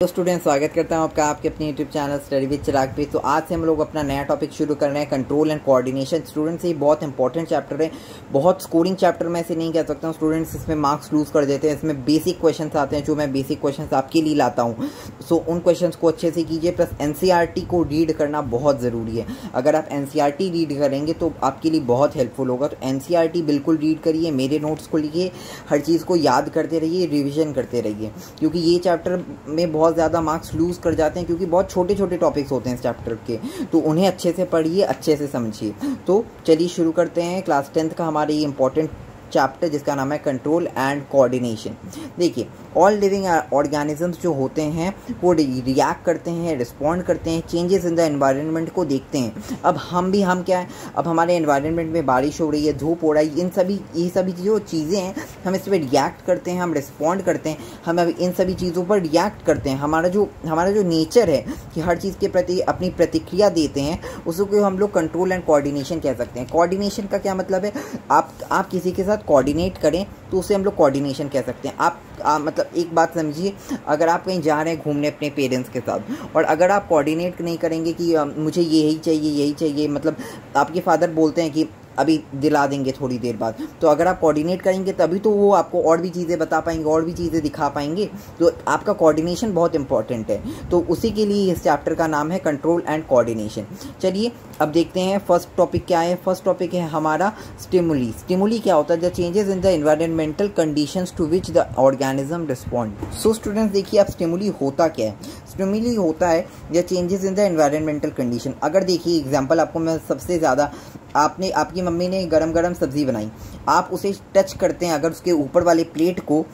तो स्टूडेंट स्वागत करता हूं आपका आपके अपने यूट्यूब चैनल स्टडी विद चिराग पे। तो आज से हम लोग अपना नया टॉपिक शुरू कर रहे हैं, कंट्रोल एंड कोऑर्डिनेशन। स्टूडेंट्स ये बहुत इंपॉर्टेंट चैप्टर है, बहुत स्कोरिंग चैप्टर मैं इसे नहीं कह सकता हूं। स्टूडेंट्स इसमें मार्क्स लूज कर देते हैं। इसमें बेसिक क्वेश्चंस आते हैं, जो मैं बेसिक क्वेश्चंस आपके लिए लाता हूं। सो उन क्वेश्चंस को अच्छे से कीजिए, प्लस एनसीईआरटी को रीड करना बहुत ज़रूरी है। अगर आप एनसीईआरटी रीड करेंगे तो आपके लिए बहुत हेल्पफुल होगा। तो एनसीईआरटी बिल्कुल रीड करिए, मेरे नोट्स को लिखिए, हर चीज़ को याद करते रहिए, रिविजन करते रहिए, क्योंकि ये चैप्टर में बहुत ज़्यादा मार्क्स लूज कर जाते हैं, क्योंकि बहुत छोटे छोटे टॉपिक्स होते हैं इस चैप्टर के। तो उन्हें अच्छे से पढ़िए, अच्छे से समझिए। तो चलिए शुरू करते हैं क्लास 10th का हमारे ये इंपॉर्टेंट चैप्टर, जिसका नाम है कंट्रोल एंड कोऑर्डिनेशन। देखिए, ऑल लिविंग ऑर्गेनिजम्स जो होते हैं वो रिएक्ट करते हैं, रिस्पॉन्ड करते हैं, चेंजेस इन द एनवायरनमेंट को देखते हैं। अब हम क्या है, अब हमारे एनवायरनमेंट में बारिश हो रही है, धूप हो रहा है, ये सभी जो चीज़ें हैं, हम इस पर रिएक्ट करते हैं, हम रिस्पॉन्ड करते हैं, हम इन सभी चीज़ों पर रिएक्ट करते हैं। हमारा जो नेचर है कि हर चीज़ के प्रति अपनी प्रतिक्रिया देते हैं, उसको हम लोग कंट्रोल एंड कोऑर्डिनेशन कह सकते हैं। कोऑर्डिनेशन का क्या मतलब है, आप किसी के साथ कोऑर्डिनेट करें तो उसे हम लोग कोऑर्डिनेशन कह सकते हैं। आप मतलब एक बात समझिए, अगर आप कहीं जा रहे हैं घूमने अपने पेरेंट्स के साथ, और अगर आप कोऑर्डिनेट नहीं करेंगे कि मुझे यही चाहिए, मतलब आपके फादर बोलते हैं कि अभी दिला देंगे थोड़ी देर बाद, तो अगर आप कोऑर्डिनेट करेंगे तभी तो वो आपको और भी चीज़ें बता पाएंगे, और भी चीज़ें दिखा पाएंगे। तो आपका कोऑर्डिनेशन बहुत इंपॉर्टेंट है। तो उसी के लिए इस चैप्टर का नाम है कंट्रोल एंड कोऑर्डिनेशन। चलिए अब देखते हैं फर्स्ट टॉपिक क्या है। फर्स्ट टॉपिक है हमारा स्टिमुली। स्टिमुली क्या होता है? The changes in the environmental conditions to which the organism respond. So students देखिए, अब स्टिमुली होता क्या है। स्टिमुली होता है the changes in the environmental condition. अगर देखिए एग्जांपल आपको मैं सबसे ज़्यादा, आपकी मम्मी ने गरम गरम सब्ज़ी बनाई, आप उसे टच करते हैं अगर उसके ऊपर वाले प्लेट को,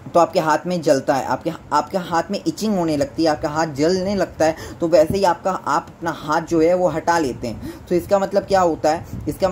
तो आपके हाथ में जलता है, आपके हाथ में इचिंग होने लगती है, आपका हाथ जलने लगता है। तो वैसे ही आप अपना हाथ जो है वो हटा लेते हैं। तो इसका मतलब क्या होता है? इसका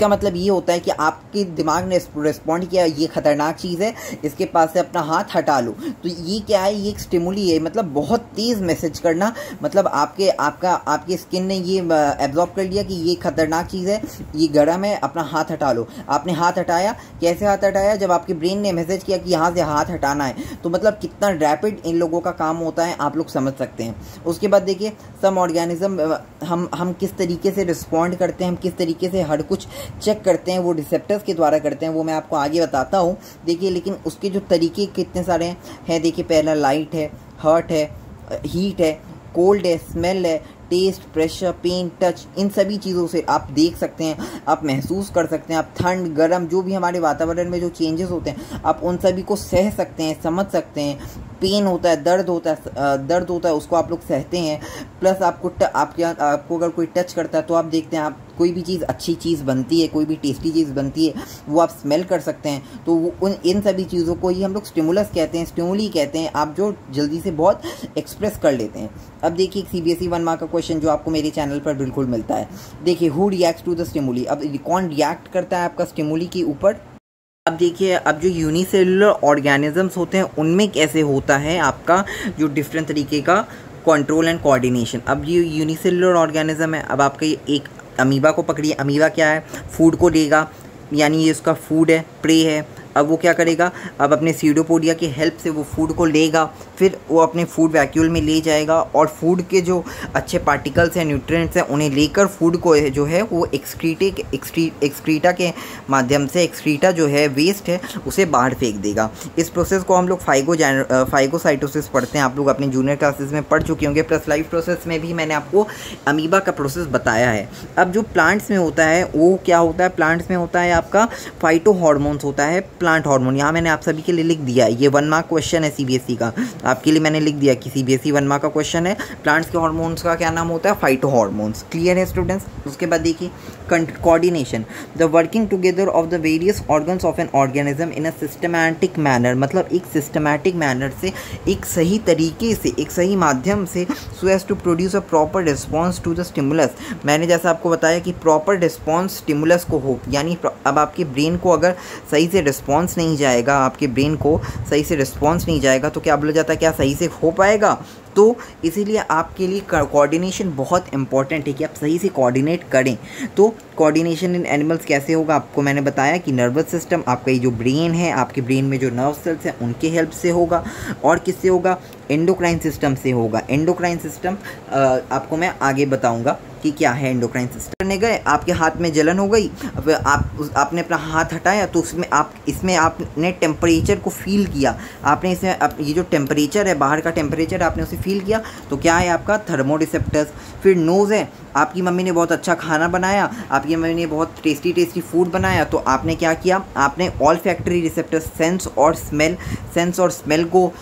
मतलब ये होता है कि आपके दिमाग ने रिस्पॉन्ड किया, ये खतरनाक चीज़ है, इसके पास से अपना हाथ हटा लो। तो ये क्या है? ये एक स्टिमुली है, मतलब बहुत तेज़ मैसेज करना, मतलब आपके स्किन ने ये एब्जॉर्ब कर लिया कि ये खतरनाक चीज़ है, ये गर्म है, अपना हाथ हटा लो। आपने हाथ हटाया, कैसे हाथ हटाया? जब आपके ब्रेन ने मैसेज किया कि यहाँ से हाथ हटाना है। तो मतलब कितना रैपिड इन लोगों का काम होता है, आप लोग समझ सकते हैं। उसके बाद देखिए, सम ऑर्गेनिज्म, हम किस तरीके से रिस्पॉन्ड करते हैं, हम किस तरीके से हर कुछ चेक करते हैं, वो रिसेप्टर्स के द्वारा करते हैं, वो मैं आपको आगे बताता हूँ। देखिए, लेकिन उसके जो तरीके कितने सारे हैं। देखिए, पहला लाइट है, हर्ट है, हीट है, कोल्ड है, स्मेल है, टेस्ट, प्रेशर, पेन, टच, इन सभी चीज़ों से आप देख सकते हैं, आप महसूस कर सकते हैं। आप ठंड, गर्म, जो भी हमारे वातावरण में जो चेंजेस होते हैं, आप उन सभी को सह सकते हैं, समझ सकते हैं। पेन होता है, दर्द होता है, उसको आप लोग सहते हैं। प्लस आपको अगर कोई टच करता है तो आप देखते हैं, आप कोई भी चीज़, अच्छी चीज़ बनती है, कोई भी टेस्टी चीज़ बनती है, वो आप स्मेल कर सकते हैं। तो वो इन सभी चीज़ों को ही हम लोग स्टिमुलस कहते हैं, स्टिमुली कहते हैं, आप जो जल्दी से बहुत एक्सप्रेस कर लेते हैं। अब देखिए, सीबीएसई 1 मार्क का क्वेश्चन जो आपको मेरे चैनल पर बिल्कुल मिलता है। देखिए, who reacts to the stimuli. अब कौन रिएक्ट करता है आपका स्टिमुली के ऊपर? अब देखिए, अब जो यूनिसेलुलर ऑर्गेनिजम्स होते हैं उनमें कैसे होता है आपका जो डिफरेंट तरीके का कंट्रोल एंड कोऑर्डिनेशन। अब ये यूनिसेलुलर ऑर्गेनिज्म है। अब आपका एक अमीबा को पकड़िए। अमीबा क्या है? फूड को देगा, यानी ये उसका फूड है, प्रे है। अब वो क्या करेगा? अब अपने सीडोपोडिया की हेल्प से वो फूड को लेगा, फिर वो अपने फूड वैक्यूल में ले जाएगा, और फूड के जो अच्छे पार्टिकल्स हैं, न्यूट्रिएंट्स हैं, उन्हें लेकर फूड को जो है वो एक्सक्रीटा के माध्यम से, एक्सक्रीटा जो है वेस्ट है, उसे बाहर फेंक देगा। इस प्रोसेस को हम लोग फाइगोसाइटोसिस पढ़ते हैं, आप लोग अपने जूनियर क्लासेस में पढ़ चुके होंगे। प्लस लाइफ प्रोसेस में भी मैंने आपको अमीबा का प्रोसेस बताया है। अब जो प्लांट्स में होता है वो क्या होता है? प्लांट्स में होता है आपका फाइटो हार्मोन्स होता है, प्लांट हार्मोन। यहाँ मैंने आप सभी के लिए लिख दिया है, ये 1 मार्क क्वेश्चन है सीबीएसई का, आपके लिए मैंने लिख दिया कि सीबीएसई 1 मार्क का क्वेश्चन है। प्लांट्स के हार्मोन्स का क्या नाम होता है? Phyto hormones. क्लियर है स्टूडेंट्स? उसके बाद देखिए, coordination, the working together of the various organs of an organism in a systematic manner. मतलब एक सिस्टमैटिक मैनर से, एक सही तरीके से, एक सही माध्यम से, so as to produce a proper response to the stimulus. मैंने जैसा आपको बताया कि प्रॉपर रिस्पॉन्स स्टिमुलस को हो, यानी अब आपके ब्रेन को अगर सही से रिस्पॉन्स नहीं जाएगा, आपके ब्रेन को सही से रिस्पॉन्स नहीं जाएगा, तो क्या बोला जाता है, क्या सही से हो पाएगा? तो इसीलिए आपके लिए कोऑर्डिनेशन बहुत इंपॉर्टेंट है कि आप सही से कोऑर्डिनेट करें। तो कोऑर्डिनेशन इन एनिमल्स कैसे होगा, आपको मैंने बताया कि नर्वस सिस्टम, आपका ये जो ब्रेन है, आपके ब्रेन में जो नर्व सेल्स हैं उनके हेल्प से होगा। और किससे होगा, एंडोक्राइन सिस्टम से होगा। एंडोक्राइन सिस्टम आपको मैं आगे बताऊंगा कि क्या है एंडोक्राइन सिस्टम। करने गए, आपके हाथ में जलन हो गई, अब आपने अपना हाथ हटाया तो इसमें आपने टेम्परेचर को फील किया, आपने इसमें ये जो टेम्परेचर है, बाहर का टेम्परेचर आपने उसे फील किया, तो क्या है आपका थर्मोरिसेप्टर्स। फिर नोज़ है, आपकी मम्मी ने बहुत अच्छा खाना बनाया, आपकी मम्मी ने बहुत टेस्टी फूड बनाया, तो आपने क्या किया, आपने ऑल्फैक्टरी रिसेप्टर्स सेंस और स्मेल को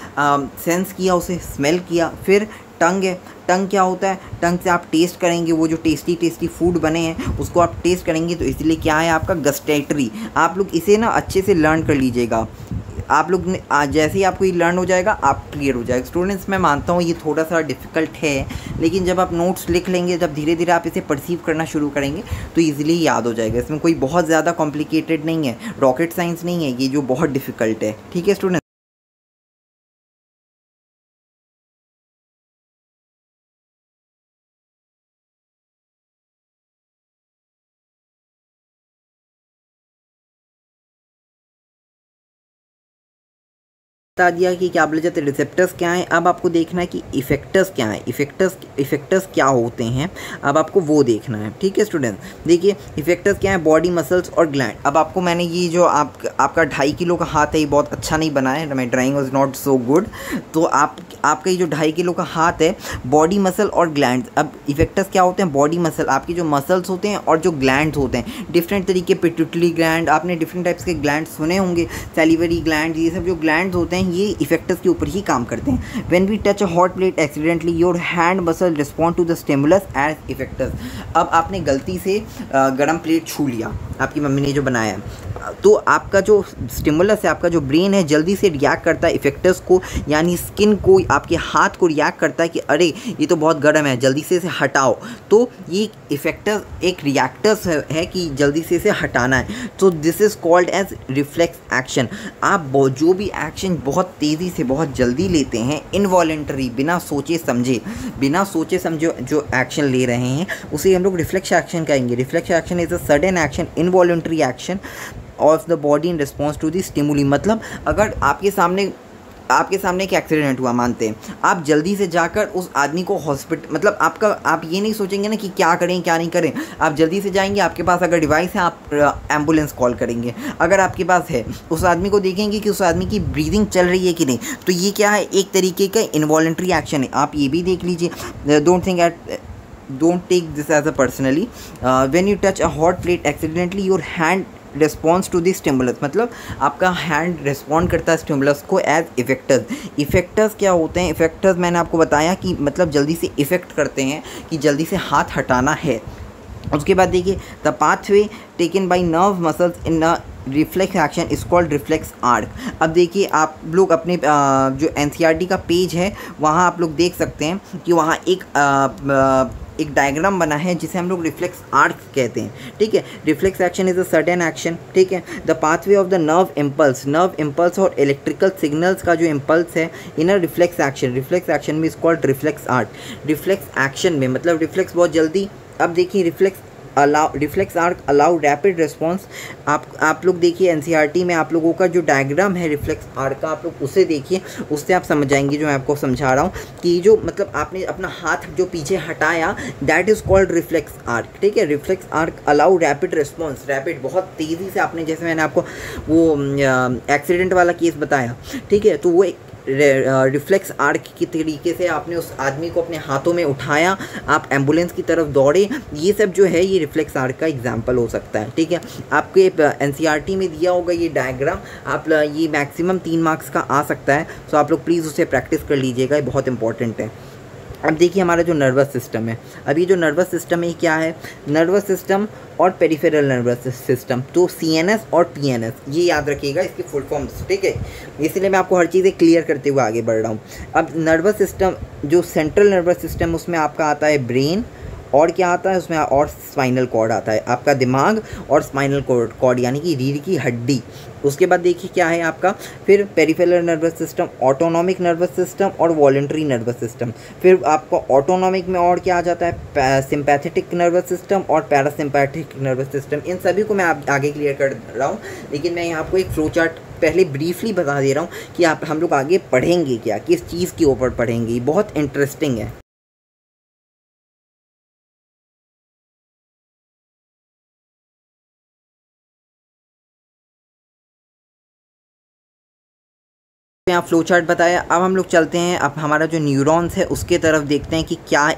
सेंस किया, उसे स्मेल किया। फिर टंग है, टंग क्या होता है, टंग से आप टेस्ट करेंगे, वो जो टेस्टी फूड बने हैं उसको आप टेस्ट करेंगे, तो इसलिए क्या है आपका गस्टेटरी। आप लोग इसे ना अच्छे से लर्न कर लीजिएगा, आप लोग जैसे ही आपको ये लर्न हो जाएगा आप क्लियर हो जाएगा। स्टूडेंट्स, मैं मानता हूँ ये थोड़ा सा डिफ़िकल्ट है, लेकिन जब आप नोट्स लिख लेंगे, जब धीरे धीरे आप इसे परसीव करना शुरू करेंगे तो ईजिली याद हो जाएगा। इसमें कोई बहुत ज़्यादा कॉम्प्लिकेटेड नहीं है, रॉकेट साइंस नहीं है ये जो बहुत डिफ़िकल्ट है। ठीक है स्टूडेंट। बता दिया कि क्या बोले जाते हैं रिसेप्टर्स क्या हैं। अब आपको देखना है कि इफेक्टर्स क्या हैं, इफेक्टर्स क्या होते हैं, अब आपको वो देखना है। ठीक है स्टूडेंट, देखिए इफेक्टर्स क्या है, बॉडी मसल्स और ग्लैंड। अब आपको मैंने ये जो आपका 2.5 किलो का हाथ है, ये बहुत अच्छा नहीं बना है, माई drawing was not so good. तो आपका ये जो 2.5 किलो का हाथ है, बॉडी मसल और ग्लैंड। अब इफेक्टर्स क्या होते हैं, बॉडी मसल, आपके जो मसल्स होते हैं और जो ग्लैंड्स होते हैं, डिफरेंट तरीके, पिट्यूटरी ग्लैंड, आपने डिफरेंट टाइप्स के ग्लैंड सुने होंगे, सैलिवरी ग्लैंड, ये सब जो ग्लैंड्स होते हैं ये इफेक्टर्स के ऊपर ही काम करते हैं। When we touch a hot plate accidentally your hand muscle respond to the stimulus as effectors. अब आपने गलती से गर्म प्लेट छू लिया, आपकी मम्मी ने जो बनाया, तो आपका जो स्टिमुलस है, आपका जो ब्रेन है, जल्दी से रिएक्ट करता है इफेक्टर्स को, यानी स्किन को, आपके हाथ को रिएक्ट करता है कि अरे ये तो बहुत गर्म है, जल्दी से इसे हटाओ। तो ये इफेक्टर्स एक रिएक्टर्स है कि जल्दी से इसे हटाना है। तो this is called as reflex action. आप जो भी एक्शन बहुत तेज़ी से, बहुत जल्दी लेते हैं, इनवॉलेंटरी, बिना सोचे समझे जो एक्शन ले रहे हैं, उसे हम लोग रिफ्लेक्स एक्शन कहेंगे। Reflex action is a sudden action, involuntary action of the body in response to the stimuli. मतलब अगर आपके सामने एक एक्सीडेंट हुआ, मानते हैं, आप जल्दी से जाकर उस आदमी को हॉस्पिटल, मतलब आप ये नहीं सोचेंगे ना कि क्या करें क्या नहीं करें, आप जल्दी से जाएंगे, आपके पास अगर डिवाइस है आप एम्बुलेंस कॉल करेंगे, अगर आपके पास है, उस आदमी को देखेंगे कि उस आदमी की ब्रीदिंग चल रही है कि नहीं। तो ये क्या है, एक तरीके का इनवॉलेंट्री एक्शन है। आप ये भी देख लीजिए, don't take this as a personally, when you touch a hot plate accidentally your hand response to the stimulus, मतलब आपका हैंड रिस्पॉन्ड करता है स्टिमुलस को एज इफेक्टर्स। इफेक्टर्स क्या होते हैं, इफेक्टर्स मैंने आपको बताया कि मतलब जल्दी से इफेक्ट करते हैं कि जल्दी से हाथ हटाना है। उसके बाद देखिए the pathway taken by nerve muscles in reflex action is called reflex arc. अब देखिए आप लोग अपने जो एनसीईआरटी का पेज है वहाँ आप लोग देख सकते हैं कि वहाँ एक डायग्राम बना है जिसे हम लोग रिफ्लेक्स आर्क कहते हैं। ठीक है, reflex action is a sudden action. ठीक है, the pathway of the nerve impulse और इलेक्ट्रिकल सिग्नल्स का जो इम्पल्स है इन अ रिफ्लेक्स एक्शन में is called reflex arc. Reflex action में मतलब रिफ्लेक्स बहुत जल्दी। अब देखिए reflex arc allow rapid response. आप लोग देखिए एनसीईआरटी में आप लोगों का जो डायग्राम है रिफ्लेक्स आर्क का, आप लोग उसे देखिए, उससे आप समझ जाएंगे जो मैं आपको समझा रहा हूँ कि जो मतलब आपने अपना हाथ जो पीछे हटाया, that is called reflex arc. ठीक है, reflex arc allow rapid response, rapid बहुत तेज़ी से, आपने जैसे मैंने आपको वो एक्सीडेंट वाला केस बताया, ठीक है, तो वो एक रिफ्लेक्स आर्क की तरीके से आपने उस आदमी को अपने हाथों में उठाया, आप एम्बुलेंस की तरफ दौड़े, ये सब जो है ये रिफ्लेक्स आर्क का एग्जाम्पल हो सकता है। ठीक है, आपके एनसीईआरटी में दिया होगा ये डायग्राम, आप ये मैक्सिमम 3 मार्क्स का आ सकता है, तो आप लोग प्लीज़ उसे प्रैक्टिस कर लीजिएगा, ये बहुत इंपॉर्टेंट है। अब देखिए हमारा जो नर्वस सिस्टम है, अभी जो नर्वस सिस्टम है क्या है, नर्वस सिस्टम और पेरिफेरल नर्वस सिस्टम, तो सीएनएस और पीएनएस, ये याद रखिएगा इसकी फुल फॉर्म्स। ठीक है, इसलिए मैं आपको हर चीज़ें क्लियर करते हुए आगे बढ़ रहा हूँ। अब नर्वस सिस्टम, जो सेंट्रल नर्वस सिस्टम, उसमें आपका आता है ब्रेन और क्या आता है उसमें, और स्पाइनल कॉर्ड आता है, आपका दिमाग और स्पाइनल कॉर्ड यानी कि रीढ़ की हड्डी। उसके बाद देखिए क्या है आपका, फिर peripheral nervous system, autonomic nervous system और वॉलंटरी नर्वस सिस्टम। फिर आपको ऑटोनॉमिक में और क्या आ जाता है, सिंपैथेटिक नर्वस सिस्टम और पैरासिम्पैथिक नर्वस सिस्टम। इन सभी को मैं आगे क्लियर कर रहा हूँ, लेकिन मैं यहाँ आपको एक फ्लो चार्ट पहले ब्रीफली बता दे रहा हूँ कि हम लोग आगे पढ़ेंगे क्या, किस चीज़ के ऊपर पढ़ेंगे, बहुत इंटरेस्टिंग है। यहाँ फ्लो चार्ट बताया, अब हम लोग चलते हैं, अब हमारा जो न्यूरॉन्स है उसके तरफ देखते हैं कि क्या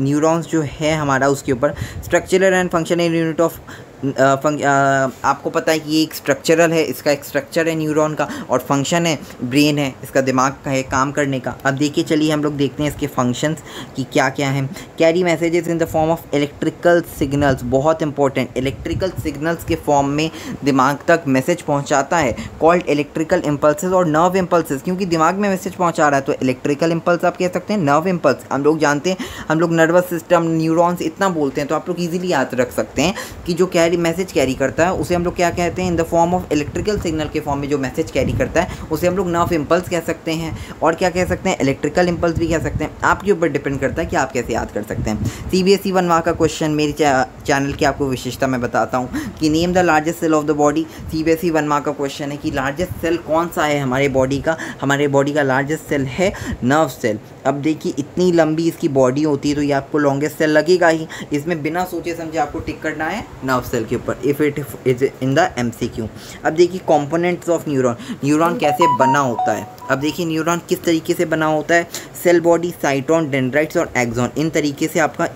न्यूरॉन्स जो है हमारा उसके ऊपर structural and functional unit of आपको पता है कि ये एक स्ट्रक्चरल है, इसका एक स्ट्रक्चर है न्यूरॉन का, और फंक्शन है ब्रेन है, इसका दिमाग का है काम करने का। अब देखिए चलिए हम लोग देखते हैं इसके फंक्शंस कि क्या क्या हैं। Carry messages in the form of electrical signals, बहुत इंपॉर्टेंट, इलेक्ट्रिकल सिग्नल्स के फॉर्म में दिमाग तक मैसेज पहुंचाता है, कॉल्ड इलेक्ट्रिकल इम्पल्सेस और नर्व इम्पल्सेस, क्योंकि दिमाग में मैसेज पहुंचा रहा है तो इलेक्ट्रिकल इम्पल्स आप कह सकते हैं, नर्व इम्पल्स हम लोग जानते हैं, हम लोग नर्वस सिस्टम न्यूरॉन्स इतना बोलते हैं तो आप लोग ईजिली याद रख सकते हैं कि जो मैसेज कैरी करता है उसे हम लोग क्या कहते हैं, in the form of electrical signal के फॉर्म में जो मैसेज कैरी करता है उसे हम लोग नर्व इम्पल्स कह सकते हैं, और क्या कह सकते हैं, इलेक्ट्रिकल इम्पल्स भी कह सकते हैं। आपके ऊपर डिपेंड करता है कि आप कैसे याद कर सकते हैं। CBSE 1 मार्क का क्वेश्चन मेरी चैनल की आपको विशेषता मैं बताता हूँ कि name the largest cell of the body. CBSE 1 mark का क्वेश्चन है कि लार्जेस्ट सेल कौन सा है हमारे बॉडी का, हमारे बॉडी का लार्जेस्ट सेल है नर्व सेल। अब देखिए इतनी लंबी इसकी बॉडी होती है तो ये आपको लॉन्गेस्ट सेल लगेगा ही, इसमें बिना सोचे समझे आपको टिक करना है नर्व सेल के ऊपर, if it is in the MCQ। अब देखिए कंपोनेंट्स ऑफ न्यूरॉन, न्यूरॉन कैसे बना होता है। अब देखिए न्यूरॉन किस तरीके से बना होता है, सेल बॉडी, साइटोन, डेंड्राइट्स और एक्सॉन, इन तरीके से आपका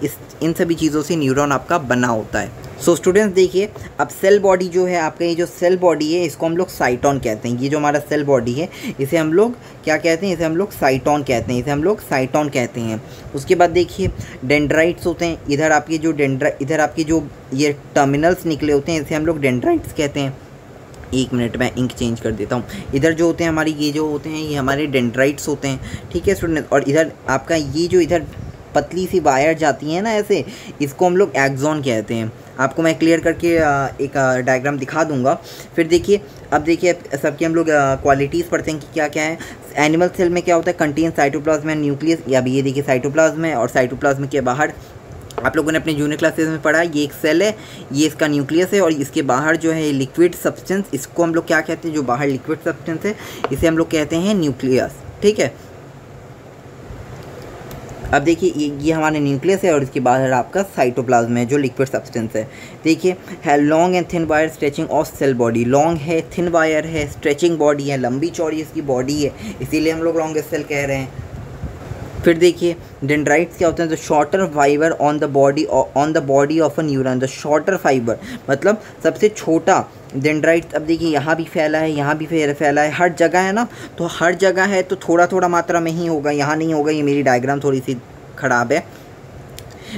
इन सभी चीज़ों से न्यूरॉन आपका बना होता है। सो स्टूडेंट्स देखिए, अब सेल बॉडी जो है आपका, ये जो सेल बॉडी है इसको हम लोग साइटोन कहते हैं। ये जो हमारा सेल बॉडी है इसे हम लोग क्या कहते हैं, इसे हम लोग साइटोन कहते हैं, इसे हम लोग साइटोन कहते हैं। उसके बाद देखिए डेंड्राइट्स होते हैं, इधर आपके जो इधर आपके जो ये टर्मिनल्स निकले होते हैं इसे हम लोग डेंड्राइट्स कहते हैं। एक मिनट में इंक चेंज कर देता हूँ। इधर जो होते हैं हमारी, ये जो होते हैं ये हमारे डेंड्राइट्स होते हैं, ठीक है स्टूडेंट। और इधर आपका ये जो इधर पतली सी वायर जाती है ना ऐसे, इसको हम लोग एक्सॉन कहते हैं। आपको मैं क्लियर करके एक डायग्राम दिखा दूंगा। फिर देखिए, अब देखिए सबकी हम लोग क्वालिटीज़ पढ़ते हैं कि क्या क्या है। एनिमल सेल में क्या होता है, कंटेन साइटोप्लाज्म एंड न्यूक्लियस, या भी ये देखिए साइटोप्लाज्म है, और साइटोप्लाज्म के बाहर आप लोगों ने अपने जूनियर क्लासेस में पढ़ा, ये एक सेल है, ये इसका न्यूक्लियस है, और इसके बाहर जो है लिक्विड सब्सटेंस, इसको हम लोग क्या कहते हैं, जो बाहर लिक्विड सब्सटेंस है इसे हम लोग कहते हैं न्यूक्लियस, ठीक है। अब देखिए ये हमारा न्यूक्लियस है और इसके बाहर आपका साइटोप्लाज्म है जो लिक्विड सब्सटेंस है। देखिए है long and thin wire stretching of cell body, long है, थिन वायर है, स्ट्रेचिंग बॉडी है, लंबी चौड़ी इसकी बॉडी है, इसीलिए हम लोग लॉन्गेस्ट सेल कह रहे हैं। फिर देखिए डेंड्राइट्स क्या होते हैं, the shorter fibre on the body of a neuron, the shorter fibre मतलब सबसे छोटा डेंड्राइट्स। अब देखिए यहाँ भी फैला है, यहाँ भी फैला है, हर जगह है ना, तो हर जगह है तो थोड़ा थोड़ा मात्रा में ही होगा, यहाँ नहीं होगा। ये मेरी डायग्राम थोड़ी सी ख़राब है,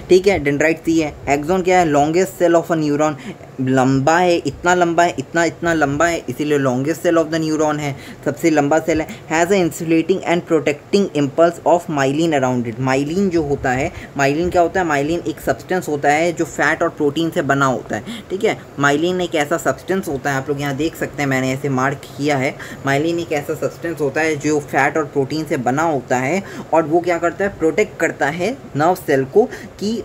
ठीक है। डेंड्राइट्स ये है। एक्सॉन क्या है, longest cell of a neuron, लंबा है, इतना लंबा है, इतना लंबा है, इसीलिए longest cell of the neuron है, सबसे लंबा सेल है। Has a insulating and protecting impulse of myelin around it. Myelin जो होता है, माइलिन क्या होता है, माइलिन एक सब्सटेंस होता है जो फैट और प्रोटीन से बना होता है, ठीक है। माइलिन एक ऐसा सब्सटेंस होता है, आप लोग यहाँ देख सकते हैं, मैंने ऐसे मार्क किया है। माइलिन एक ऐसा सब्सटेंस होता है जो फैट और प्रोटीन से बना होता है, और वो क्या करता है, प्रोटेक्ट करता है नर्व सेल को कि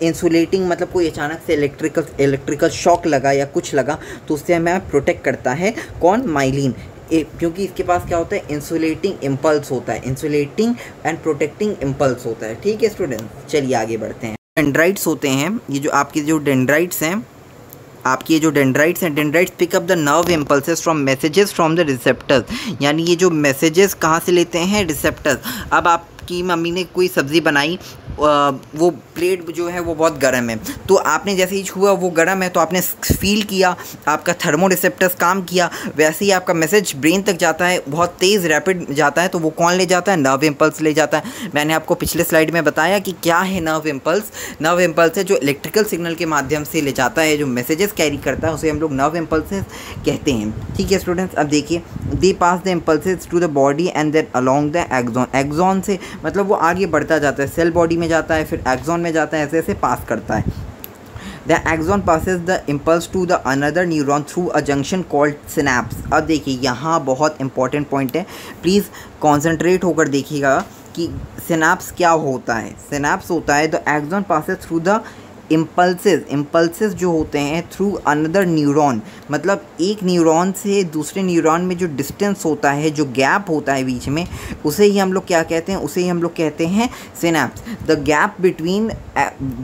इंसुलेटिंग मतलब कोई अचानक से इलेक्ट्रिकल शॉक लगा या कुछ लगा तो उससे हमें प्रोटेक्ट करता है। कौन, माइलिन, क्योंकि इसके पास क्या होता है, इंसुलेटिंग इम्पल्स होता है, इंसुलेटिंग एंड प्रोटेक्टिंग इम्पल्स होता है, ठीक है स्टूडेंट्स। चलिए आगे बढ़ते हैं। डेंड्राइट्स होते हैं, ये जो आपके जो डेंड्राइट्स हैं, आपकी ये जो डेंड्राइट्स हैं, dendrites pick up the nerve impulses from messages from the receptors, यानी ये जो मैसेजेस कहाँ से लेते हैं, रिसेप्टर्स। अब आपकी मम्मी ने कोई सब्ज़ी बनाई, वो प्लेट जो है वो बहुत गर्म है, तो आपने जैसे ही छुआ वो गर्म है तो आपने फील किया, आपका थर्मो रिसेप्टर्स काम किया, वैसे ही आपका मैसेज ब्रेन तक जाता है, बहुत तेज़ रैपिड जाता है, तो वो कौन ले जाता है, नर्व इम्पल्स ले जाता है। मैंने आपको पिछले स्लाइड में बताया कि क्या है नर्व इम्पल्स। नर्व इम्पल्स है जो इलेक्ट्रिकल सिग्नल के माध्यम से ले जाता है, जो मैसेजेस कैरी करता है, उसे हम लोग नर्व इम्पल्सेस कहते हैं, ठीक है स्टूडेंट्स। अब देखिए, they pass the impulses to the body and then along the axon. Axon से मतलब वो आगे बढ़ता जाता है, सेल बॉडी में जाता है, फिर एक्सॉन में जाता है, ऐसे ऐसे पास करता है। The axon passes the impulse to the another neuron through a junction called synapse. अब देखिए यहाँ बहुत इंपॉर्टेंट पॉइंट है, प्लीज़ कॉन्सेंट्रेट होकर देखिएगा कि सिनैप्स क्या होता है। सिनैप्स होता है the axon passes through the impulses जो होते हैं थ्रू अनदर न्यूरॉन, मतलब एक न्यूरॉन से दूसरे न्यूरॉन में जो डिस्टेंस होता है, जो गैप होता है बीच में, उसे ही हम लोग क्या कहते हैं, उसे ही हम लोग कहते हैं synapse. The gap between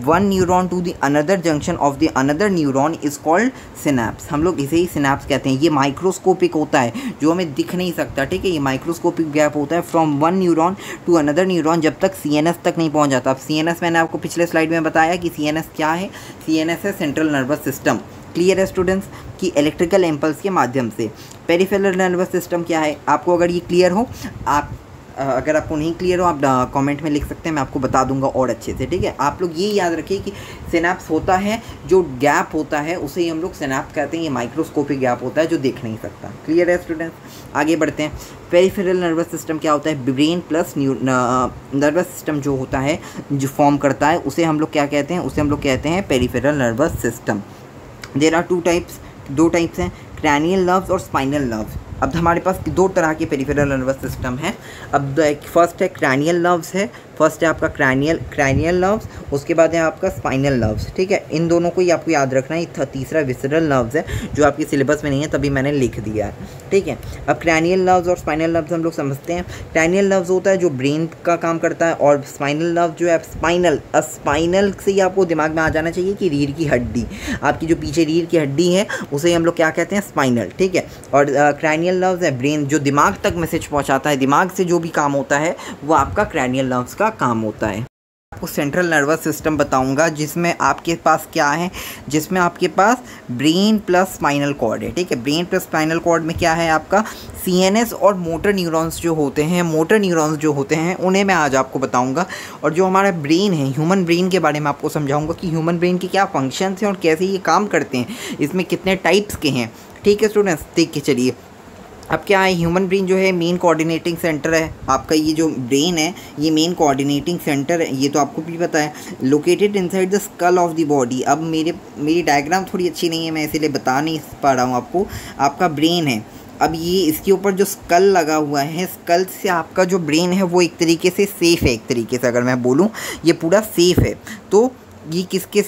one neuron to the another junction of the another neuron is called synapse. हम लोग इसे ही सिनैप्स कहते हैं। ये माइक्रोस्कोपिक होता है, जो हमें दिख नहीं सकता, ठीक है। ये माइक्रोस्कोपिक गैप होता है from one neuron to another neuron, जब तक CNS तक नहीं पहुंच जाता। अब CNS मैंने आपको पिछले स्लाइड में बताया कि CNS क्या है। CNS है सेंट्रल नर्वस सिस्टम। क्लियर है स्टूडेंट्स कि इलेक्ट्रिकल इम्पल्स के माध्यम से। पेरिफेरल नर्वस सिस्टम क्या है, आपको अगर ये क्लियर हो, आप अगर आपको नहीं क्लियर हो आप कमेंट में लिख सकते हैं, मैं आपको बता दूंगा और अच्छे से, ठीक है। आप लोग ये याद रखिए कि सिनैप्स होता है जो गैप होता है, उसे ही हम लोग सिनैप्स कहते हैं। ये माइक्रोस्कोपिक गैप होता है जो देख नहीं सकता। क्लियर है स्टूडेंट्स, आगे बढ़ते हैं। पेरिफेरल नर्वस सिस्टम क्या होता है, ब्रेन प्लस नर्वस सिस्टम जो होता है, जो फॉर्म करता है, उसे हम लोग क्या कहते हैं, उसे हम लोग कहते हैं peripheral nervous system. There are दो टाइप्स हैं, क्रैनियल नर्व्स और स्पाइनल नर्व्स। अब हमारे पास दो तरह के पेरिफेरल नर्वस सिस्टम है। अब फर्स्ट है क्रैनियल नर्व्स है, फर्स्ट है आपका क्रैनियल नर्व्स, उसके बाद है आपका स्पाइनल नर्व्स, ठीक है। इन दोनों को ही आपको याद रखना है। तीसरा विसरल नर्व्स है जो आपके सिलेबस में नहीं है, तभी मैंने लिख दिया है, ठीक है। अब क्रैनियल नर्व्स और स्पाइनल नर्व्स हम लोग समझते हैं। क्रैनियल नर्व्स होता है जो ब्रेन का काम करता है, और स्पाइनल नर्व जो है स्पाइनल से ही आपको दिमाग में आ जाना चाहिए कि रीढ़ की हड्डी, आपकी जो पीछे रीढ़ की हड्डी है उसे हम लोग क्या कहते हैं, स्पाइनल, ठीक है। और क्रैनियल नर्व्स है ब्रेन, जो दिमाग तक मैसेज पहुंचाता है, दिमाग से जो भी काम होता है वो आपका क्रैनियल नर्व्स का काम होता है। आपको सेंट्रल नर्वस सिस्टम बताऊंगा, जिसमें आपके पास क्या है, जिसमें आपके पास ब्रेन प्लस स्पाइनल कॉर्ड है, ठीक है। ब्रेन प्लस स्पाइनल कॉर्ड में क्या है आपका CNS और मोटर न्यूरॉन्स जो होते हैं, उन्हें मैं आज आपको बताऊंगा। और जो हमारा ब्रेन है, ह्यूमन ब्रेन के बारे में आपको समझाऊंगा कि ह्यूमन ब्रेन के क्या फंक्शंस हैं और कैसे ये काम करते हैं, इसमें कितने टाइप्स के हैं, ठीक है स्टूडेंट्स। देख के चलिए, अब क्या है, ह्यूमन ब्रेन जो है मेन कोऑर्डिनेटिंग सेंटर है आपका। ये जो ब्रेन है ये मेन कोऑर्डिनेटिंग सेंटर है, ये तो आपको भी पता है। Located inside the skull of the body. अब मेरी डायग्राम थोड़ी अच्छी नहीं है, मैं इसीलिए बता नहीं पा रहा हूँ आपको। आपका ब्रेन है, अब ये इसके ऊपर जो स्कल लगा हुआ है, स्कल से आपका जो ब्रेन है वो एक तरीके से सेफ़ है। एक तरीके से अगर मैं बोलूँ ये पूरा सेफ़ है। तो ये किसके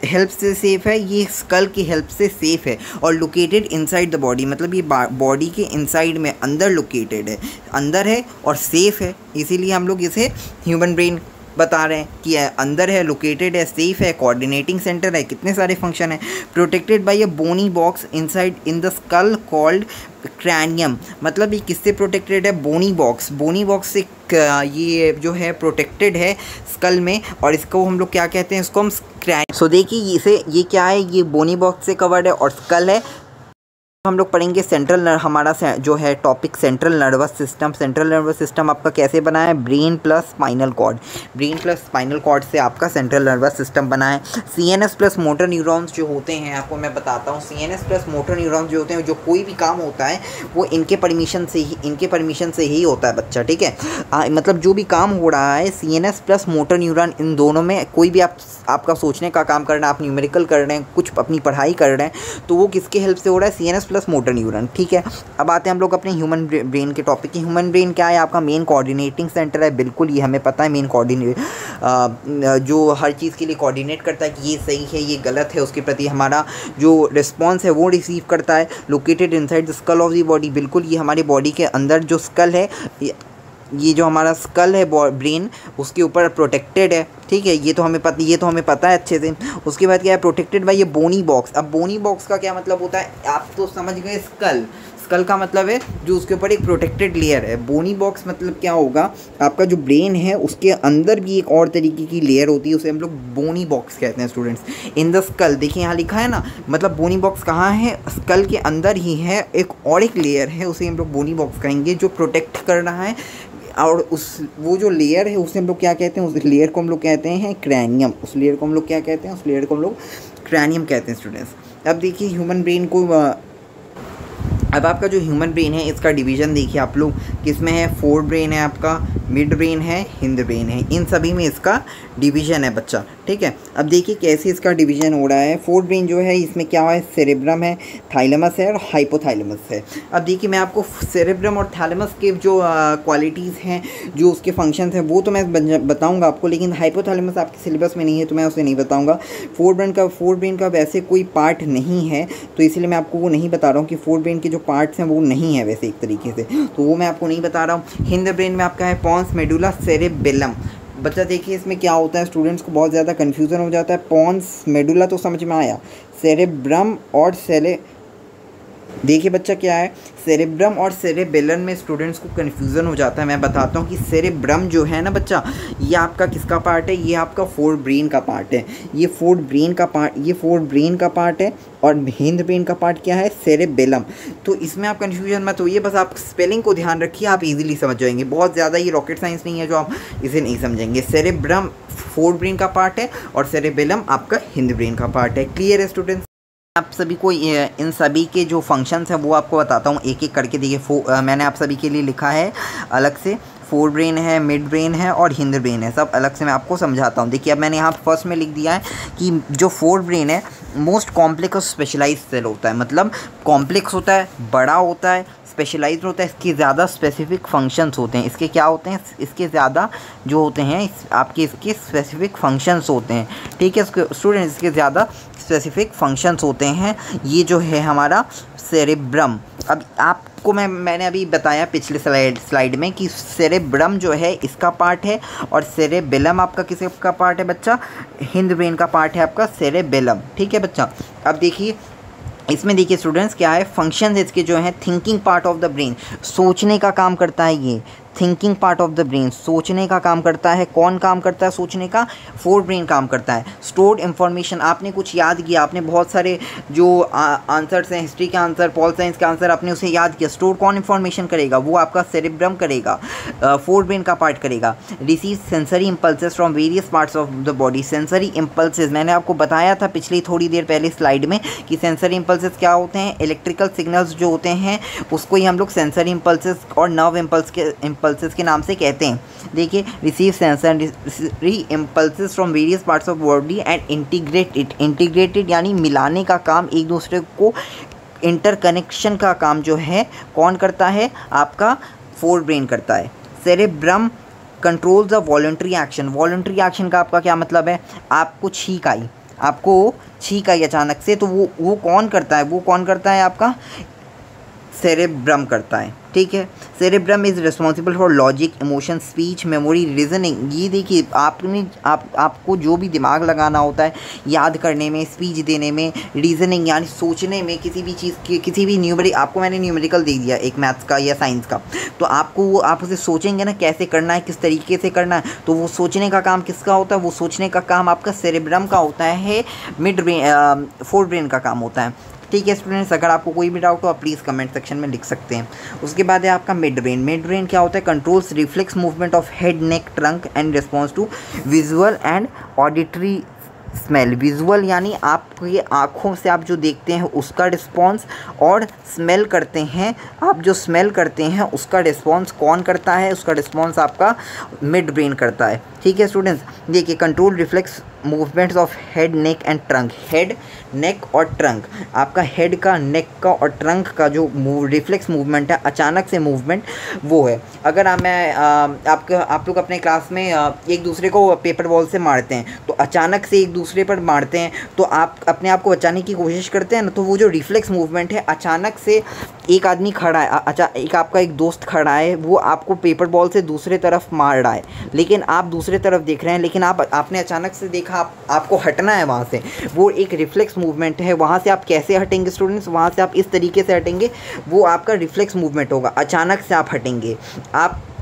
हेल्प से सेफ़ है, ये स्कल की हेल्प से सेफ़ है। और लोकेटेड इनसाइड द बॉडी, मतलब ये बॉडी के इनसाइड में अंदर लोकेटेड है, अंदर है और सेफ़ है, इसीलिए हम लोग इसे ह्यूमन ब्रेन बता रहे हैं कि अंदर है, लोकेटेड है, सेफ़ है, कोऑर्डिनेटिंग सेंटर है, कितने सारे फंक्शन है। Protected by a bony box inside in the skull called cranium, मतलब ये किससे प्रोटेक्टेड है, बोनी बॉक्स से ये जो है प्रोटेक्टेड है स्कल में, और इसको हम लोग क्या कहते हैं, इसको हम क्रैनियम। सो देखिए ये क्या है, ये बोनी बॉक्स से कवर्ड है और स्कल है। हम लोग पढ़ेंगे हमारा जो है topic central nervous system. Central nervous system आपका कैसे बना है, ब्रेन प्लस स्पाइनल कॉर्ड से आपका सेंट्रल नर्वस सिस्टम बना है। CNS प्लस मोटर न्यूरॉन्स जो होते हैं, आपको मैं बताता हूँ, CNS प्लस मोटर न्यूरॉन्स जो होते हैं, जो कोई भी काम होता है वो इनके परमिशन से ही होता है बच्चा, ठीक है। मतलब जो भी काम हो रहा है CNS प्लस मोटर न्यूरॉन, इन दोनों में कोई भी आपका सोचने का काम करना, आप न्यूमेरिकल कर रहे हैं, कुछ अपनी पढ़ाई कर रहे हैं, तो वो किसके हेल्प से हो रहा है, CNS प्लस मोटर न्यूरॉन, ठीक है। अब आते हैं हम लोग अपने ह्यूमन ब्रेन के टॉपिक की। ह्यूमन ब्रेन क्या है, आपका मेन कोऑर्डिनेटिंग सेंटर है, बिल्कुल ये हमें पता है। मेन जो हर चीज़ के लिए कोऑर्डिनेट करता है कि ये सही है, ये गलत है, उसके प्रति हमारा जो रिस्पॉन्स है वो रिसीव करता है। Located inside the skull of the body, बिल्कुल ये हमारी बॉडी के अंदर जो स्कल है, ये जो हमारा स्कल है ब्रेन, उसके ऊपर प्रोटेक्टेड है, ठीक है। ये तो हमें पता है अच्छे से। उसके बाद क्या है, प्रोटेक्टेड बाय ये बोनी बॉक्स। अब बोनी बॉक्स का क्या मतलब होता है, आप तो समझ गए, स्कल का मतलब है जो उसके ऊपर एक प्रोटेक्टेड लेयर है। बोनी बॉक्स मतलब क्या होगा, आपका जो ब्रेन है उसके अंदर भी एक और तरीके की लेयर होती है, उसे हम लोग बोनी बॉक्स कहते हैं स्टूडेंट्स। इन द स्कल, देखिए यहाँ लिखा है ना, मतलब बोनी बॉक्स कहाँ है, स्कल के अंदर ही है, एक लेयर है, उसे हम लोग बोनी बॉक्स कहेंगे, जो प्रोटेक्ट कर रहा है। और वो जो लेयर है उसे हम लोग क्या कहते हैं, उस लेयर को हम लोग कहते हैं क्रैनियम। उस लेयर को हम लोग क्रैनियम कहते हैं स्टूडेंट्स। अब देखिए ह्यूमन ब्रेन को, अब आपका जो ह्यूमन ब्रेन है इसका डिवीज़न देखिए आप लोग, किसमें है, फोर ब्रेन है आपका, मिड ब्रेन है, हिंद ब्रेन है, इन सभी में इसका डिवीज़न है बच्चा। ठीक है, अब देखिए कैसे इसका डिवीज़न हो रहा है। फोर्थ ब्रेन जो है इसमें क्या है, सेरेब्रम है, थाइलमस है और हाइपोथैलेमस है। अब देखिए मैं आपको सेरेब्रम और थैलेमस के जो क्वालिटीज़ हैं, जो उसके फंक्शंस हैं, वो तो मैं बताऊंगा आपको, लेकिन हाइपोथैलेमस आपके सिलेबस में नहीं है तो मैं उसे नहीं बताऊंगा। फोर्थ ब्रेन का वैसे कोई पार्ट नहीं है, तो इसलिए मैं आपको वो नहीं बता रहा हूँ कि फोर्थ ब्रेन के जो पार्ट्स हैं वो नहीं है वैसे एक तरीके से, तो वो मैं आपको नहीं बता रहा हूँ। हिंद ब्रेन में आपका है पॉन्स मेडुला सेरेबेलम। बच्चा देखिए इसमें क्या होता है, स्टूडेंट्स को बहुत ज़्यादा कन्फ्यूज़न हो जाता है। पॉन्स मेडुला तो समझ में आया, सेरेब्रम और देखिए बच्चा क्या है, सेरेब्रम और सेरेबेलन में स्टूडेंट्स को कन्फ्यूज़न हो जाता है। मैं बताता हूँ कि सेरेब्रम जो है ना बच्चा, ये आपका किसका पार्ट है, ये आपका फोर्थ ब्रेन का पार्ट है, ये फोर्थ ब्रेन का पार्ट है, और हिंद ब्रेन का पार्ट क्या है, सेरेबेलम। तो इसमें आप कन्फ्यूजन मत होइए, बस आप स्पेलिंग को ध्यान रखिए, आप इजीली समझ जाएंगे। बहुत ज़्यादा ये रॉकेट साइंस नहीं है जो आप इसे नहीं समझेंगे। सेरेब्रम फोर्थ ब्रेन का पार्ट है और सेरेबेलम आपका हिंद ब्रेन का पार्ट है। क्लियर है स्टूडेंट्स? आप सभी को इन सभी के जो फंक्शंस हैं वो आपको बताता हूँ एक एक करके। देखिए मैंने आप सभी के लिए लिखा है अलग से, फोर्थ ब्रेन है, मिड ब्रेन है और हिंद ब्रेन है, सब अलग से मैं आपको समझाता हूँ। देखिए अब मैंने यहाँ फर्स्ट में लिख दिया है कि जो फोर्थ ब्रेन है मोस्ट कॉम्प्लेक्स और स्पेशलाइज्ड सेल होता है, मतलब कॉम्प्लेक्स होता है, बड़ा होता है, स्पेशलाइज्ड होता है, इसके ज़्यादा स्पेसिफिक फंक्शंस होते हैं। इसके क्या होते हैं, इसके ज़्यादा जो होते हैं आपके इसके स्पेसिफिक फंक्शंस होते हैं। ठीक है स्टूडेंट, इसके ज़्यादा स्पेसिफिक फंक्शंस होते हैं। ये जो है हमारा सेरेब्रम। अब आपको मैंने अभी बताया पिछले स्लाइड में कि सेरेब्रम जो है इसका पार्ट है और सेरेबेलम आपका किसका पार्ट है बच्चा, हिंद ब्रेन का पार्ट है आपका सेरेबेलम। ठीक है बच्चा, अब देखिए इसमें देखिए स्टूडेंट्स क्या है, फंक्शन इसके जो है, thinking part of the brain, सोचने का काम करता है ये, thinking part of the brain सोचने का काम करता है। कौन काम करता है सोचने का, फोर्थ ब्रेन काम करता है। स्टोर्ड इन्फॉर्मेशन, आपने कुछ याद किया, आपने बहुत सारे जो आंसर्स हैं, हिस्ट्री के आंसर, पॉल साइंस के आंसर, आपने उसे याद किया, स्टोर कौन इन्फॉर्मेशन करेगा, वो आपका सेरेब्रम करेगा, फोर्थ ब्रेन का पार्ट करेगा। Receive sensory impulses from various parts of the body, sensory impulses मैंने आपको बताया था पिछली थोड़ी देर पहले स्लाइड में कि सेंसरी इम्पल्सेस क्या होते हैं, इलेक्ट्रिकल सिग्नल्स जो होते हैं उसको ही हम लोग सेंसरी इम्पल्सेस और नर्व इम्पल्सेस के नाम से कहते हैं। देखिए receive sensory impulses from various parts of body and integrated यानी मिलाने का काम, एक दूसरे को इंटरकनेक्शन का काम जो है कौन करता है, आपका फोर्थ ब्रेन करता है। Cerebrum controls the voluntary action. Voluntary action का आपका क्या मतलब है, आपको छींक आई अचानक से, तो वो कौन करता है, वो कौन करता है, आपका सेरेब्रम करता है। ठीक है, cerebrum is responsible for logic, emotion, speech, memory, reasoning. ये देखिए आपको जो भी दिमाग लगाना होता है याद करने में, स्पीच देने में, रीजनिंग यानी सोचने में, किसी भी चीज़ की, किसी भी आपको मैंने न्यूमेरिकल दे दिया एक मैथ्स का या साइंस का, तो आप उसे सोचेंगे ना कैसे करना है, किस तरीके से करना है, तो वो सोचने का काम किसका होता है, वो सोचने का काम आपका सेरेब्रम का होता है, मिड ब्रेन फोर्थ ब्रेन का काम होता है। ठीक है स्टूडेंट्स, अगर आपको कोई भी डाउट हो आप प्लीज़ कमेंट सेक्शन में लिख सकते हैं। उसके बाद है आपका मिड ब्रेन। मिड ब्रेन क्या होता है, controls reflex movement of head, neck, trunk and response to visual and auditory smell. Visual यानी आपकी आँखों से आप जो देखते हैं उसका रिस्पॉन्स, और स्मेल करते हैं आप जो स्मेल करते हैं उसका रिस्पॉन्स कौन करता है, उसका रिस्पॉन्स आपका मिड ब्रेन करता है। ठीक है स्टूडेंट्स, देखिए control reflex movements of head, neck and trunk. Head, neck और ट्रंक, आपका हेड का, नेक का और ट्रंक का जो रिफ्लेक्स मूवमेंट है, अचानक से मूवमेंट, वो है। अगर आप लोग अपने क्लास में एक दूसरे को पेपर बॉल से मारते हैं, तो अचानक से एक दूसरे पर मारते हैं, तो आप अपने आप को बचाने की कोशिश करते हैं ना, तो वो जो रिफ्लेक्स मूवमेंट है, अचानक से एक आदमी खड़ा है, आपका एक दोस्त खड़ा है, वो आपको पेपर बॉल से दूसरे तरफ मार रहा है, लेकिन आप दूसरे तरफ देख रहे हैं, लेकिन आपने अचानक से देखा आपको हटना है वहाँ से, वो एक रिफ्लेक्स मूवमेंट है। वहाँ से आप कैसे हटेंगे स्टूडेंट्स, वहाँ से आप इस तरीके से हटेंगे, वो आपका रिफ्लेक्स मूवमेंट होगा, अचानक से आप हटेंगे।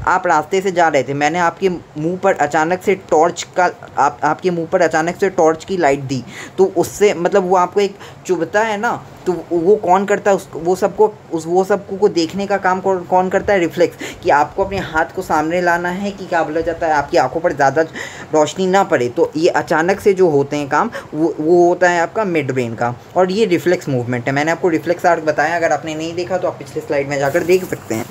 आप रास्ते से जा रहे थे, मैंने आपके मुंह पर अचानक से आपके मुंह पर अचानक से टॉर्च की लाइट दी, तो उससे मतलब वो आपको एक चुभता है ना, तो वो कौन करता है, वो सबको को देखने का काम कौन करता है, रिफ्लेक्स, कि आपको अपने हाथ को सामने लाना है, कि क्या बोला जाता है, आपकी आंखों पर ज़्यादा रोशनी ना पड़े। तो ये अचानक से जो होते हैं काम, वो होता है आपका मिड ब्रेन का, और ये रिफ्लेक्स मूवमेंट है। मैंने आपको रिफ्लेक्स आर्ट बताया, अगर आपने नहीं देखा तो आप पिछले स्लाइड में जाकर देख सकते हैं।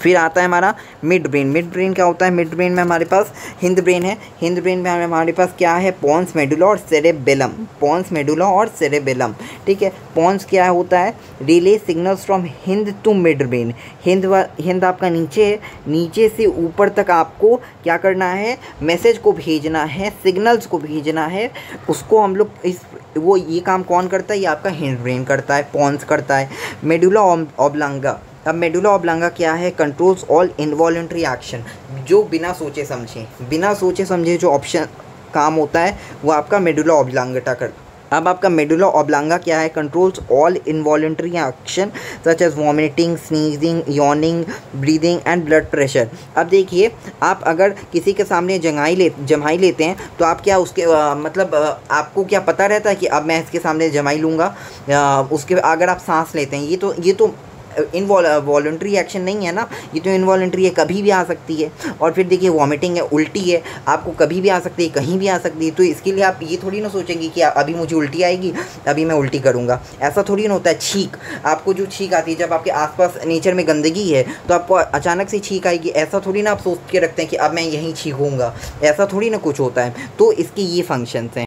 फिर आता है हमारा मिड ब्रेन। मिड ब्रेन क्या होता है? मिड ब्रेन में हमारे पास हिंद ब्रेन है। हिंद ब्रेन में हमारे पास क्या है? पोन्स मेडुला और सेरेबेलम। पोन्स मेडुला और सेरेबेलम, ठीक है। पोन्स क्या होता है? Relay signals from hind to mid brain. Hind आपका नीचे है, नीचे से ऊपर तक आपको क्या करना है? मैसेज को भेजना है, सिग्नल्स को भेजना है। उसको हम लोग ये काम कौन करता है? ये आपका हिंद ब्रेन करता है, पोन्स करता है। मेडुला ऑब्लांगा। अब मेडुला ऑब्लांगा क्या है? कंट्रोल्स ऑल इनवॉलंटरी एक्शन, जो बिना सोचे समझे जो ऑप्शन काम होता है वो आपका मेडुला ऑब्लांगेटा करता है। अब आपका मेडुला ऑब्लांगा क्या है? Controls all involuntary action such as vomiting, sneezing, yawning, breathing and blood pressure. अब देखिए, आप अगर किसी के सामने जमाई लेते हैं तो आप क्या उसके आपको क्या पता रहता है कि अब मैं इसके सामने जमाई लूँगा? उसके अगर आप सांस लेते हैं, ये तो वॉलंटरी एक्शन नहीं है ना, ये तो इनवॉलंटरी है, कभी भी आ सकती है। और फिर देखिए वॉमिटिंग है, उल्टी है, आपको कभी भी आ सकती है, कहीं भी आ सकती है। तो इसके लिए आप ये थोड़ी ना सोचेंगे कि अभी मुझे उल्टी आएगी, अभी मैं उल्टी करूँगा, ऐसा थोड़ी ना होता है। छींक, आपको जो छींक आती है जब आपके आसपास नेचर में गंदगी है तो आपको अचानक से छींक आएगी, ऐसा थोड़ी ना आप सोच के रखते हैं कि अब मैं यहीं छींकूँगा, ऐसा थोड़ी ना कुछ होता है। तो इसके ये फंक्शंस हैं।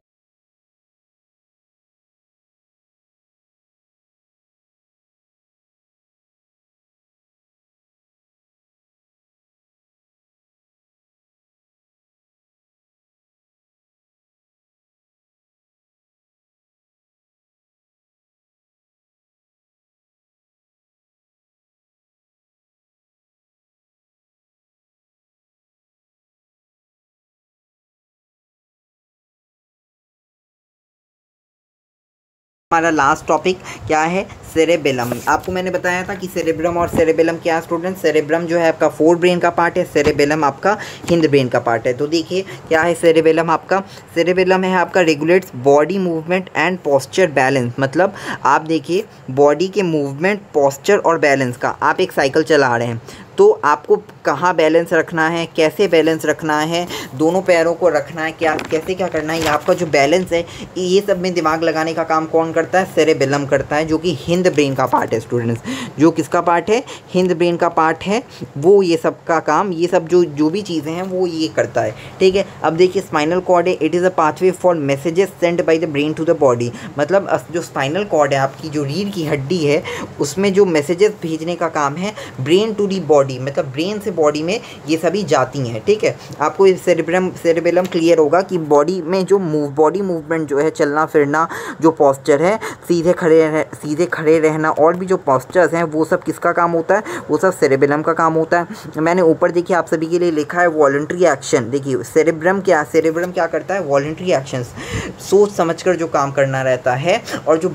हमारा लास्ट टॉपिक क्या है? सेरेबेलम। आपको मैंने बताया था कि सेरेब्रम और सेरेबेलम क्या है स्टूडेंट? सेरेब्रम जो है आपका फोर ब्रेन का पार्ट है, सेरेबेलम आपका हिंद ब्रेन का पार्ट है। तो देखिए क्या है सेरेबेलम आपका? सेरेबेलम है आपका regulates body movement and posture balance. मतलब आप देखिए बॉडी के मूवमेंट, पोस्चर और बैलेंस का, आप एक साइकिल चला रहे हैं तो आपको कहाँ बैलेंस रखना है, कैसे बैलेंस रखना है, दोनों पैरों को रखना है, कैसे क्या करना है, ये आपका जो बैलेंस है ये सब में दिमाग लगाने का काम कौन करता है? सेरेबेलम करता है, जो कि हिंद ब्रेन का पार्ट है स्टूडेंट्स। जो किसका पार्ट है? हिंद ब्रेन का पार्ट है। वो ये सब का काम, ये सब जो भी चीज़ें हैं वो ये करता है, ठीक है। अब देखिए स्पाइनल कॉर्ड है, it is a pathway for messages send by the brain to the body. मतलब जो स्पाइनल कॉर्ड है, आपकी जो रीढ़ की हड्डी है, उसमें जो मैसेजेस भेजने का काम है ब्रेन टू दी बॉडी, मतलब ब्रेन से बॉडी में ये सभी जाती हैं, ठीक है। आपको सेरेबेलम क्लियर होगा कि बॉडी में जो बॉडी मूवमेंट जो है, चलना फिरना, जो पोस्चर है, सीधे खड़े रहना और भी जो पोस्चर्स हैं वो सब किसका काम होता है? वो सब सेरेबेलम का काम होता है। मैंने ऊपर देखिए आप सभी के लिए लिखा है वॉलंटरी एक्शन। देखिए सेरेब्रम क्या करता है? वॉलंटरी एक्शंस, सोच समझकर जो काम करना रहता है, और जो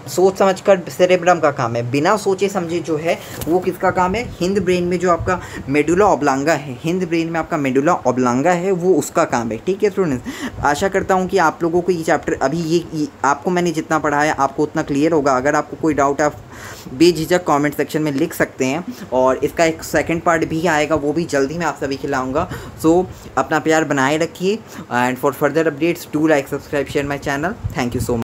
सोच समझकर सेरेब्रम का काम है। बिना सोचे समझे जो है वो किसका काम है? हिंद ब्रेन में जो आपका मेडुला ऑब्लांगा है, हिंद ब्रेन में आपका मेडुला ऑब्लांगा है, वो उसका काम है, ठीक है स्टूडेंट्स। आशा करता हूँ कि आप लोगों को ये चैप्टर अभी ये आपको मैंने जितना पढ़ाया आपको उतना क्लियर होगा। अगर आपको कोई डाउट आप बेझिझक कमेंट सेक्शन में लिख सकते हैं, और इसका एक सेकंड पार्ट भी आएगा, वो भी जल्दी मैं आप सभी खिलाऊंगा। सो अपना प्यार बनाए रखिए, and for further updates do like, subscribe, share my channel. Thank you so much.